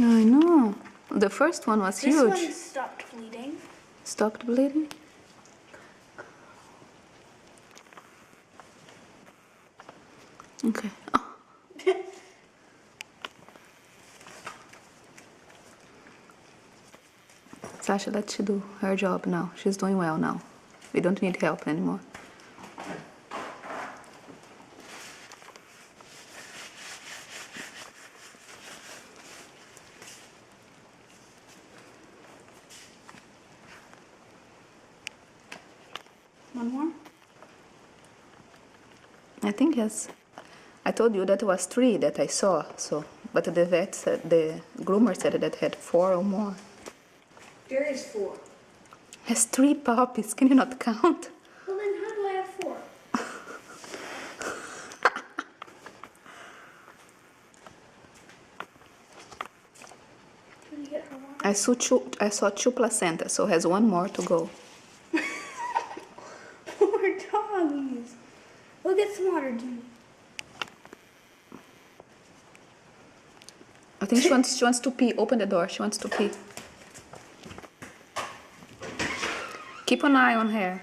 I know. The first one was This huge. one stopped bleeding. Stopped bleeding? Okay. Oh. Sasha, let she do her job now. She's doing well now. We don't need help anymore. One more? I think yes. I told you that was 3 that I saw, so but the vet said, the groomer said that had 4 or more. There is 4. Has 3 puppies. Can you not count? Well, then how do I have 4? Can you get her water? I saw 2 placentas, so has 1 more to go. Poor doggies. Go get some water, Jimmy. I think she wants to pee. Open the door. She wants to pee. Keep an eye on her.